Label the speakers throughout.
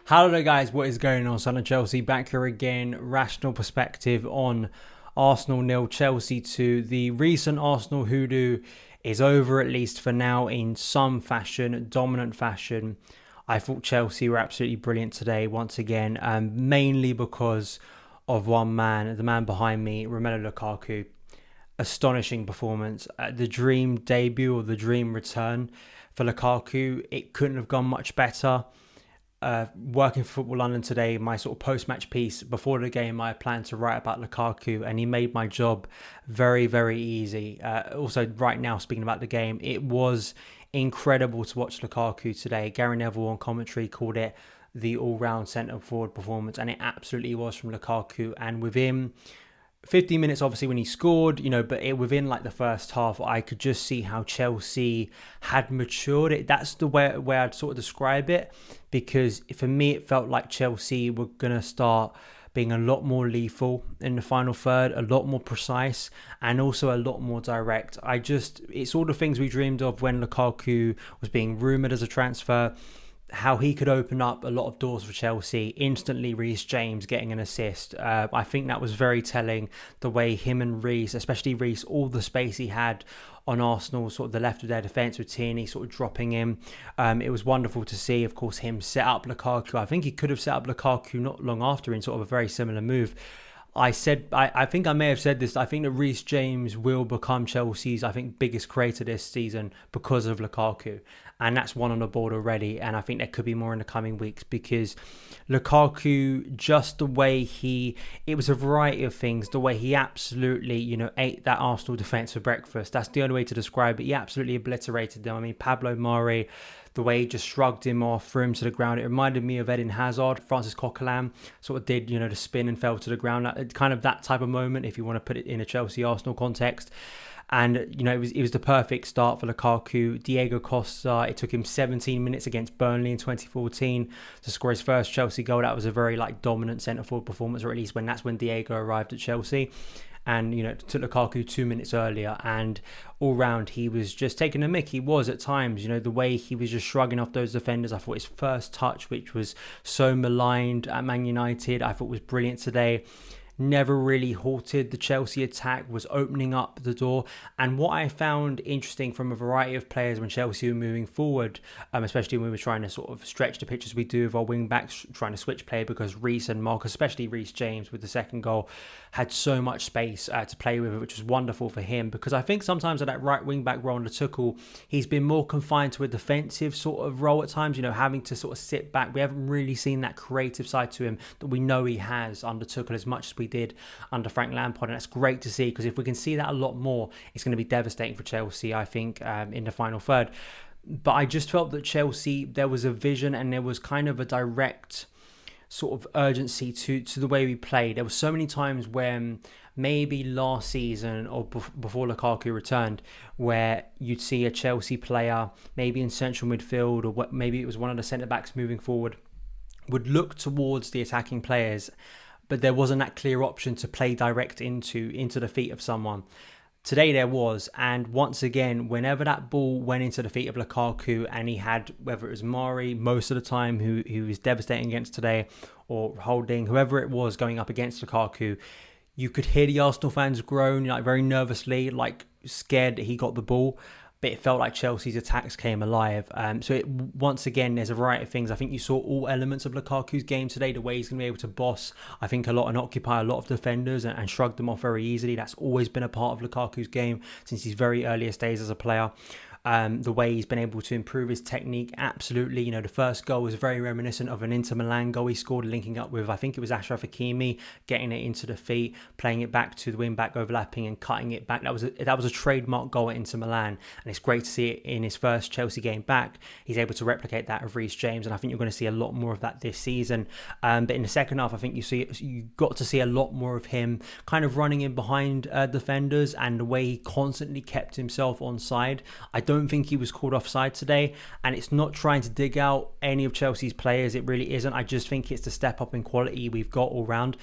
Speaker 1: Hello there guys, what is going on? SonOfChelsea back here again. Rational perspective on Arsenal 0, Chelsea 2. The recent Arsenal hoodoo is over, at least for now, in some fashion, dominant fashion. I thought Chelsea were absolutely brilliant today once again, mainly because of one man, the man behind me, Romelu Lukaku. Astonishing performance. The dream debut or the dream return for Lukaku, it couldn't have gone much better. Working for Football London today, my sort of post-match piece before the game, I planned to write about Lukaku, and he made my job very, very easy. Also, right now, speaking about the game, it was incredible to watch Lukaku today. Gary Neville on commentary called it the all-round centre-forward performance, and it absolutely was from Lukaku. And within 15 minutes, obviously, when he scored, but within like the first half, I could just see how Chelsea had matured. That's the way I'd sort of describe it, because for me, it felt like Chelsea were going to start being a lot more lethal in the final third, a lot more precise, and also a lot more direct. It's all the things we dreamed of when Lukaku was being rumoured as a transfer. How he could open up a lot of doors for Chelsea. Instantly, Reece James getting an assist. I think that was very telling, the way him and Reece, especially Reece, all the space he had on Arsenal, sort of the left of their defence with Tierney sort of dropping in. It was wonderful to see, of course, him set up Lukaku. I think he could have set up Lukaku not long after in sort of a very similar move. I think I may have said this. I think that Reece James will become Chelsea's, biggest creator this season because of Lukaku. And that's one on the board already. And I think there could be more in the coming weeks, because Lukaku, just the way it was a variety of things. The way he absolutely, ate that Arsenal defence for breakfast. That's the only way to describe it. He absolutely obliterated them. I mean, Pablo Mari, the way he just shrugged him off, threw him to the ground. It reminded me of Eden Hazard. Francis Coquelin sort of did, the spin and fell to the ground. Kind of that type of moment, if you want to put it in a Chelsea-Arsenal context. And, it was the perfect start for Lukaku. Diego Costa, it took him 17 minutes against Burnley in 2014 to score his first Chelsea goal. That was a very, dominant centre-forward performance, or at least that's when Diego arrived at Chelsea. And, it took Lukaku 2 minutes earlier. And all round, he was just taking a mick. He was at times, the way he was just shrugging off those defenders. I thought his first touch, which was so maligned at Man United, I thought was brilliant today. Never really halted the Chelsea attack, was opening up the door. And what I found interesting from a variety of players when Chelsea were moving forward, especially when we were trying to sort of stretch the pitch as we do with our wing backs, trying to switch play, because Reece and Mark, especially Reece James with the second goal, had so much space to play with, which was wonderful for him. Because I think sometimes at that right wing back role under Tuchel, he's been more confined to a defensive sort of role at times, having to sort of sit back. We haven't really seen that creative side to him that we know he has under Tuchel as much as we did under Frank Lampard, and that's great to see, because if we can see that a lot more, it's going to be devastating for Chelsea, I think, in the final third. But I just felt that Chelsea, there was a vision and there was kind of a direct sort of urgency to the way we played. There were so many times when maybe last season or before Lukaku returned, where you'd see a Chelsea player maybe in central midfield, or maybe it was one of the centre-backs moving forward, would look towards the attacking players, but there wasn't that clear option to play direct into the feet of someone. Today there was, and once again, whenever that ball went into the feet of Lukaku, and he had, whether it was Mari most of the time, who was devastating against today, or Holding, whoever it was going up against Lukaku, you could hear the Arsenal fans groan, very nervously, scared that he got the ball. But it felt like Chelsea's attacks came alive. Once again, there's a variety of things. I think you saw all elements of Lukaku's game today. The way he's going to be able to boss, I think, a lot and occupy a lot of defenders and shrug them off very easily. That's always been a part of Lukaku's game since his very earliest days as a player. The way he's been able to improve his technique, absolutely. The first goal was very reminiscent of an Inter Milan goal he scored, linking up with, I think it was Achraf Hakimi, getting it into the feet, playing it back to the wing back, overlapping and cutting it back. That was a trademark goal at Inter Milan, and it's great to see it in his first Chelsea game back. He's able to replicate that of Reece James, and I think you're going to see a lot more of that this season. But in the second half, I think you got to see a lot more of him kind of running in behind defenders, and the way he constantly kept himself on side. I don't think he was called offside today, and it's not trying to dig out any of Chelsea's players. It really isn't. I just think it's the step up in quality we've got all round.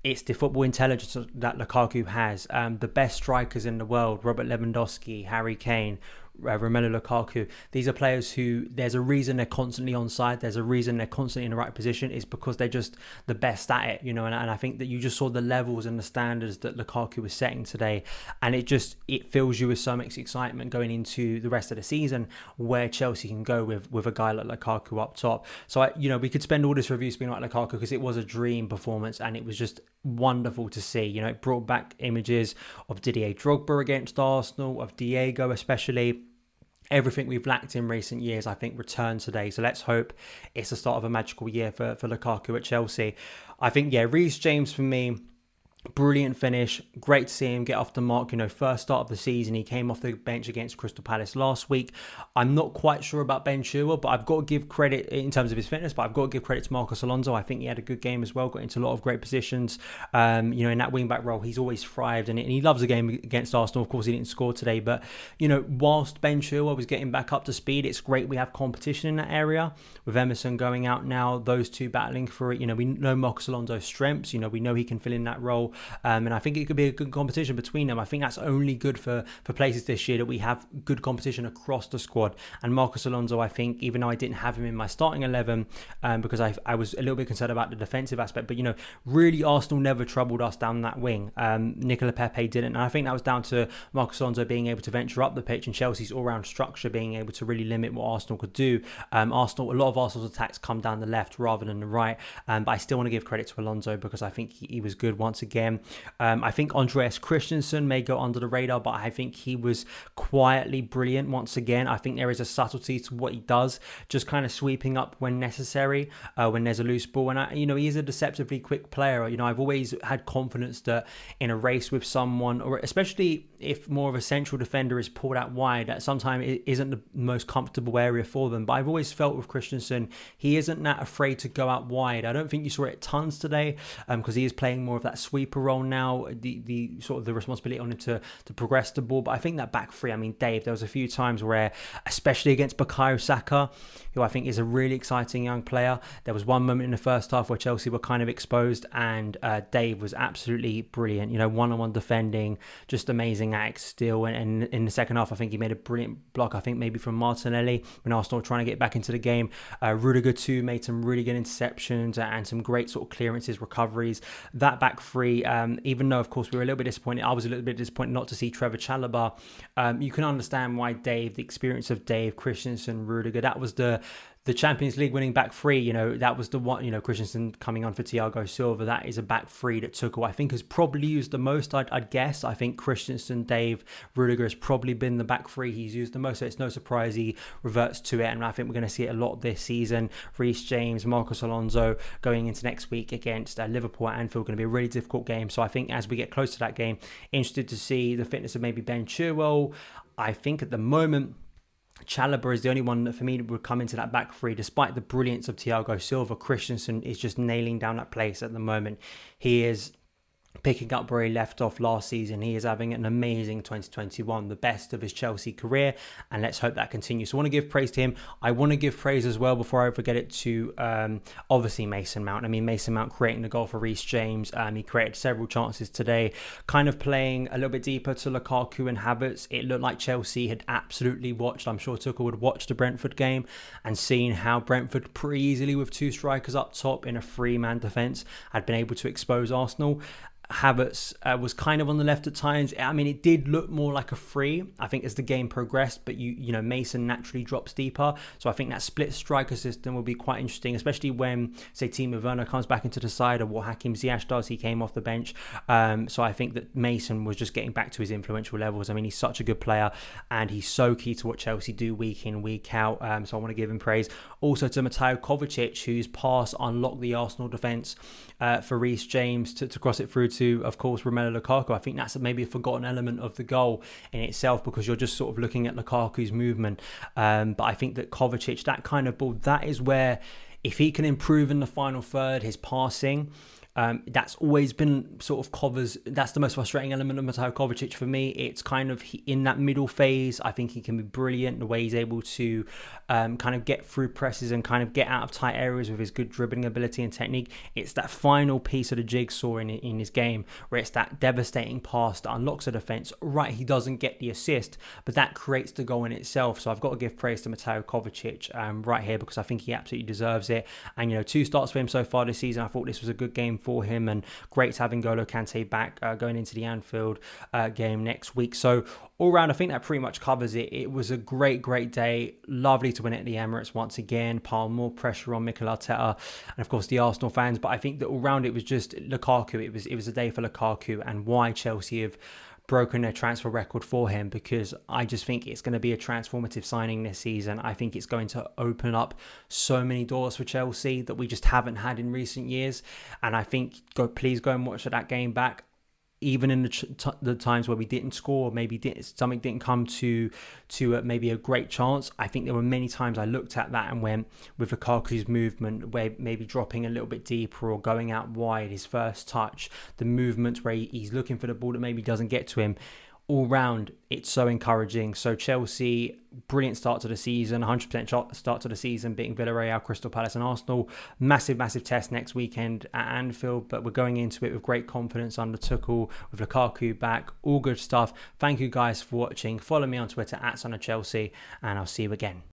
Speaker 1: It's the football intelligence that Lukaku has. The best strikers in the world, Robert Lewandowski, Harry Kane, Romelu Lukaku, these are players who there's a reason they're constantly on side. There's a reason they're constantly in the right position. It's because they're just the best at it, and I think that you just saw the levels and the standards that Lukaku was setting today, and it fills you with so much excitement going into the rest of the season where Chelsea can go with a guy like Lukaku up top. So we could spend all this review speaking about Lukaku because it was a dream performance and it was just wonderful to see. It brought back images of Didier Drogba against Arsenal, of Diego especially. Everything we've lacked in recent years, I think, returned today. So let's hope it's the start of a magical year for Lukaku at Chelsea. I think, Reece James for me, brilliant finish. Great to see him get off the mark. First start of the season, he came off the bench against Crystal Palace last week. I'm not quite sure about Ben Chilwell, but I've got to give credit in terms of his fitness, but I've got to give credit to Marcos Alonso. I think he had a good game as well, got into a lot of great positions. In that wing-back role, he's always thrived, and he loves the game against Arsenal. Of course, he didn't score today, but, whilst Ben Chilwell was getting back up to speed, it's great we have competition in that area. With Emerson going out now, those two battling for it. We know Marcos Alonso's strengths. We know he can fill in that role. And I think it could be a good competition between them. I think that's only good for places this year, that we have good competition across the squad. And Marcos Alonso, I think, even though I didn't have him in my starting 11, because I was a little bit concerned about the defensive aspect, but really Arsenal never troubled us down that wing. Nicola Pepe didn't, and I think that was down to Marcos Alonso being able to venture up the pitch and Chelsea's all-round structure being able to really limit what Arsenal could do. A lot of Arsenal's attacks come down the left rather than the right, but I still want to give credit to Alonso because I think he was good once again. I think Andreas Christensen may go under the radar, but I think he was quietly brilliant once again. I think there is a subtlety to what he does, just kind of sweeping up when necessary, when there's a loose ball. And he is a deceptively quick player. I've always had confidence that in a race with someone, or especially if more of a central defender is pulled out wide, that sometimes it isn't the most comfortable area for them. But I've always felt with Christensen, he isn't that afraid to go out wide. I don't think you saw it tons today, because he is playing more of that sweeper role now, the sort of the responsibility on him to progress the ball. But I think that back three, Dave, there was a few times where, especially against Bukayo Saka, who I think is a really exciting young player, there was one moment in the first half where Chelsea were kind of exposed, and Dave was absolutely brilliant. One-on-one defending, just amazing acts still. And in the second half, I think he made a brilliant block, I think maybe from Martinelli, when Arsenal were trying to get back into the game. Rudiger too made some really good interceptions and some great sort of clearances, recoveries. That back three, even though of course we were a little bit disappointed, I was a little bit disappointed not to see Trevor Chalobah. You can understand why Dave, the experience of Dave, Christensen, Rudiger, that was the Champions League winning back three, that was the one, Christensen coming on for Thiago Silva. That is a back three that Tuchel, I think, has probably used the most, I'd guess. I think Christensen, Dave, Rudiger has probably been the back three he's used the most. So it's no surprise he reverts to it. And I think we're going to see it a lot this season. Reece James, Marcos Alonso going into next week against Liverpool at Anfield, going to be a really difficult game. So I think as we get close to that game, interested to see the fitness of maybe Ben Chilwell. I think at the moment, Chalobah is the only one that for me would come into that back three. Despite the brilliance of Thiago Silva, Christensen is just nailing down that place at the moment. He is picking up where he left off last season. He is having an amazing 2021, the best of his Chelsea career, and let's hope that continues. So I want to give praise to him. I want to give praise as well, before I forget it, to obviously Mason Mount. Mason Mount creating the goal for Reece James. He created several chances today, kind of playing a little bit deeper to Lukaku and Havertz. It looked like Chelsea had absolutely watched, I'm sure Tuchel would watch the Brentford game and seen how Brentford pretty easily, with two strikers up top in a three-man defence, had been able to expose Arsenal. Havertz was kind of on the left at times. It did look more like a free, I think, as the game progressed, but Mason naturally drops deeper. So I think that split striker system will be quite interesting, especially when, say, Timo Werner comes back into the side, or what Hakim Ziyech does. He came off the bench. So I think that Mason was just getting back to his influential levels. He's such a good player, and he's so key to what Chelsea do week in, week out. So I want to give him praise. Also to Mateo Kovacic, whose pass unlocked the Arsenal defence for Reece James to cross it through to, of course, Romelu Lukaku. I think that's maybe a forgotten element of the goal in itself, because you're just sort of looking at Lukaku's movement. But I think that Kovacic, that kind of ball, that is where, if he can improve in the final third, his passing, That's always been sort of that's the most frustrating element of Mateo Kovacic for me. It's kind of in that middle phase. I think he can be brilliant the way he's able to kind of get through presses and kind of get out of tight areas with his good dribbling ability and technique. It's that final piece of the jigsaw in his game where it's that devastating pass that unlocks a defence. Right, he doesn't get the assist, but that creates the goal in itself. So I've got to give praise to Mateo Kovacic right here, because I think he absolutely deserves it. And 2 starts for him so far this season. I thought this was a good game for him, and great to have N'Golo Kante back going into the Anfield game next week. So all round, I think that pretty much covers it. It was a great day. Lovely to win at the Emirates once again. Pile more pressure on Mikel Arteta and of course the Arsenal fans. But I think that all round it was just Lukaku. It was a day for Lukaku, and why Chelsea have broken their transfer record for him, because I just think it's going to be a transformative signing this season. I think it's going to open up so many doors for Chelsea that we just haven't had in recent years. And I think please go and watch that game back. Even in the times where we didn't score, something didn't come to maybe a great chance. I think there were many times I looked at that and went, with Lukaku's movement, where maybe dropping a little bit deeper or going out wide, his first touch, the movements where he's looking for the ball that maybe doesn't get to him. All round, it's so encouraging. So Chelsea, brilliant start to the season, 100% start to the season, beating Villarreal, Crystal Palace and Arsenal. Massive test next weekend at Anfield, but we're going into it with great confidence under Tuchel, with Lukaku back. All good stuff. Thank you guys for watching. Follow me on Twitter at SonOfChelsea, and I'll see you again.